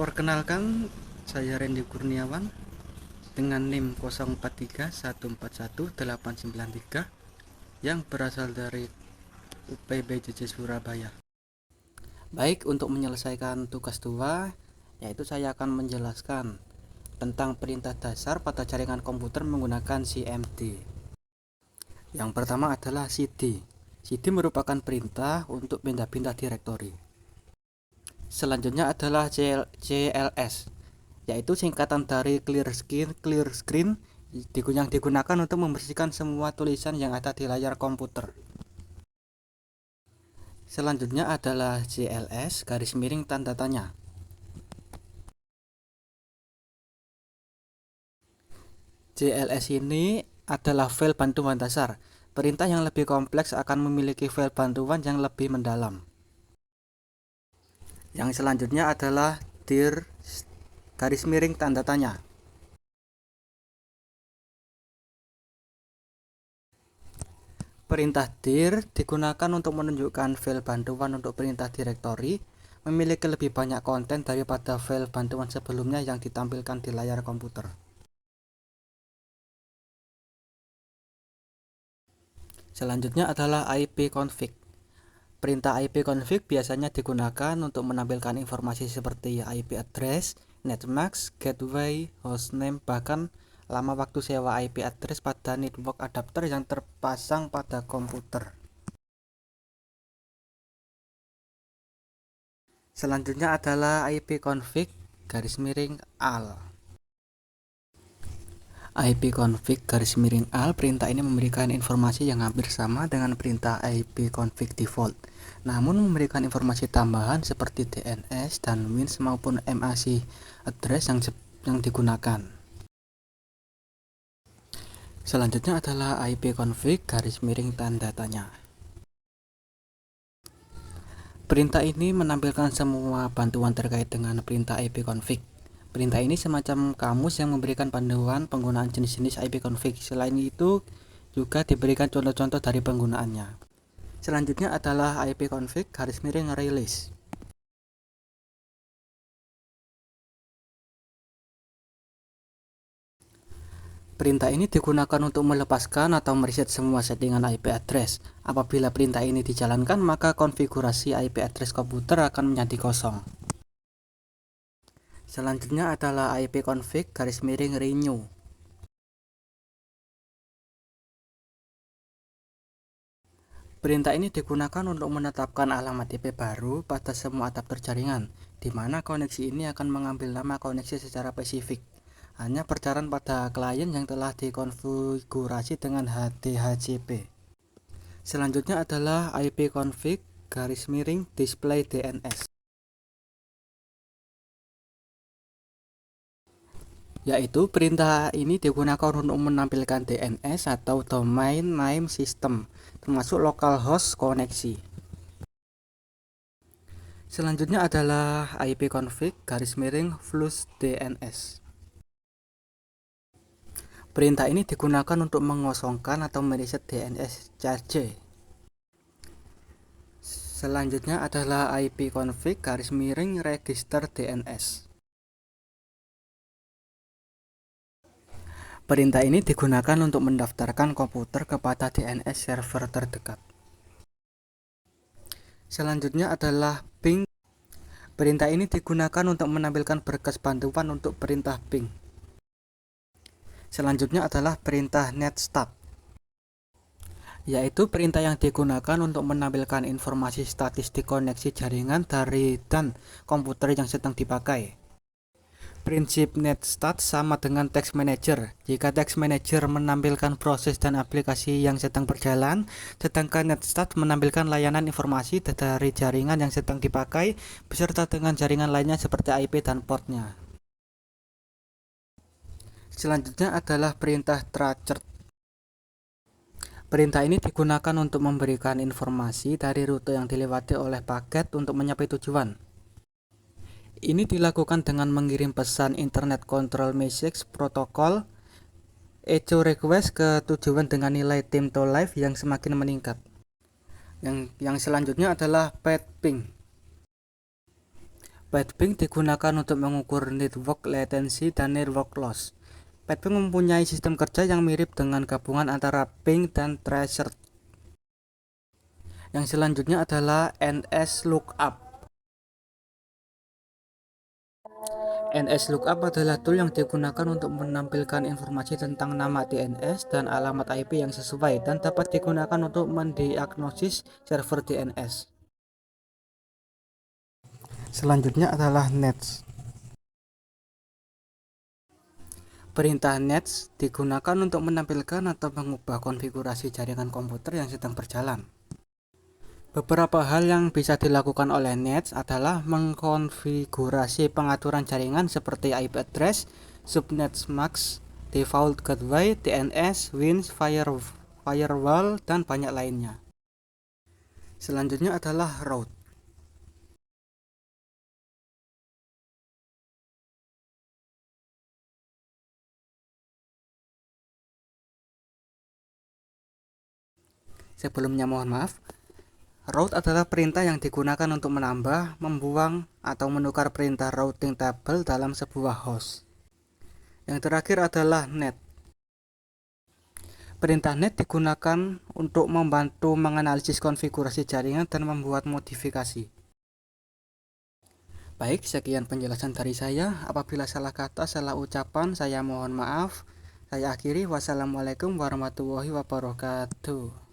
Perkenalkan, saya Randy Kurniawan dengan NIM 0431411893 yang berasal dari UPBJJ Surabaya. Baik, untuk menyelesaikan tugas 2, yaitu saya akan menjelaskan tentang perintah dasar pada jaringan komputer menggunakan CMD. Yang pertama adalah CD. CD merupakan perintah untuk pindah-pindah direktori. Selanjutnya adalah CLS, yaitu singkatan dari clear screen yang digunakan untuk membersihkan semua tulisan yang ada di layar komputer. Selanjutnya adalah CLS garis miring tanda tanya. CLS ini adalah file bantuan dasar. Perintah yang lebih kompleks akan memiliki file bantuan yang lebih mendalam. Yang selanjutnya adalah dir garis miring tanda tanya. Perintah dir digunakan untuk menunjukkan file bantuan untuk perintah direktori memiliki lebih banyak konten daripada file bantuan sebelumnya yang ditampilkan di layar komputer. Selanjutnya adalah ipconfig. Perintah ipconfig biasanya digunakan untuk menampilkan informasi seperti IP address, netmask, gateway, hostname, bahkan lama waktu sewa IP address pada network adapter yang terpasang pada komputer. Selanjutnya adalah ipconfig garis miring AL. ipconfig garis miring AL, perintah ini memberikan informasi yang hampir sama dengan perintah ipconfig default, namun memberikan informasi tambahan seperti DNS dan WINS maupun MAC address yang digunakan. Selanjutnya adalah ipconfig garis miring tanda tanya. Perintah ini menampilkan semua bantuan terkait dengan perintah ipconfig. Perintah ini semacam kamus yang memberikan panduan penggunaan jenis-jenis ipconfig. Selain itu, juga diberikan contoh-contoh dari penggunaannya. Selanjutnya adalah ipconfig garis miring release. Perintah ini digunakan untuk melepaskan atau mereset semua settingan IP address. Apabila perintah ini dijalankan, maka konfigurasi IP address komputer akan menjadi kosong. Selanjutnya adalah ipconfig garis miring renew. Perintah ini digunakan untuk menetapkan alamat IP baru pada semua adapter jaringan, di mana koneksi ini akan mengambil nama koneksi secara spesifik, hanya berjalan pada klien yang telah dikonfigurasi dengan DHCP. Selanjutnya adalah ipconfig garis miring display DNS, yaitu perintah ini digunakan untuk menampilkan DNS atau domain name system, termasuk localhost koneksi. Selanjutnya adalah ipconfig garis miring flush DNS. Perintah ini digunakan untuk mengosongkan atau mereset DNS charge. Selanjutnya adalah ipconfig garis miring register DNS. Perintah ini digunakan untuk mendaftarkan komputer kepada DNS server terdekat. Selanjutnya adalah ping. Perintah ini digunakan untuk menampilkan berkas bantuan untuk perintah ping. Selanjutnya adalah perintah netstat, yaitu perintah yang digunakan untuk menampilkan informasi statistik koneksi jaringan dari dan komputer yang sedang dipakai. Prinsip netstat sama dengan text manager. Jika text manager menampilkan proses dan aplikasi yang sedang berjalan, sedangkan netstat menampilkan layanan informasi dari jaringan yang sedang dipakai beserta dengan jaringan lainnya seperti IP dan portnya. Selanjutnya adalah perintah tracer. Perintah ini digunakan untuk memberikan informasi dari rute yang dilewati oleh paket untuk mencapai tujuan. Ini dilakukan dengan mengirim pesan Internet Control Message Protocol echo request ke tujuan dengan nilai time to life yang semakin meningkat. Yang selanjutnya adalah path ping. Piping digunakan untuk mengukur network latency dan network loss. Piping mempunyai sistem kerja yang mirip dengan gabungan antara ping dan tracer. Yang selanjutnya adalah NS-lookup. NS-lookup adalah tool yang digunakan untuk menampilkan informasi tentang nama DNS dan alamat IP yang sesuai dan dapat digunakan untuk mendiagnosis server DNS. Selanjutnya adalah nets. Perintah nets digunakan untuk menampilkan atau mengubah konfigurasi jaringan komputer yang sedang berjalan. Beberapa hal yang bisa dilakukan oleh nets adalah mengkonfigurasi pengaturan jaringan seperti IP address, subnet mask, default gateway, DNS, WINS, firewall, dan banyak lainnya. Selanjutnya adalah route. Sebelumnya mohon maaf, route adalah perintah yang digunakan untuk menambah, membuang, atau menukar perintah routing table dalam sebuah host. Yang terakhir adalah net. Perintah net digunakan untuk membantu menganalisis konfigurasi jaringan dan membuat modifikasi. Baik, sekian penjelasan dari saya. Apabila salah kata, salah ucapan, saya mohon maaf. Saya akhiri. Wassalamualaikum warahmatullahi wabarakatuh.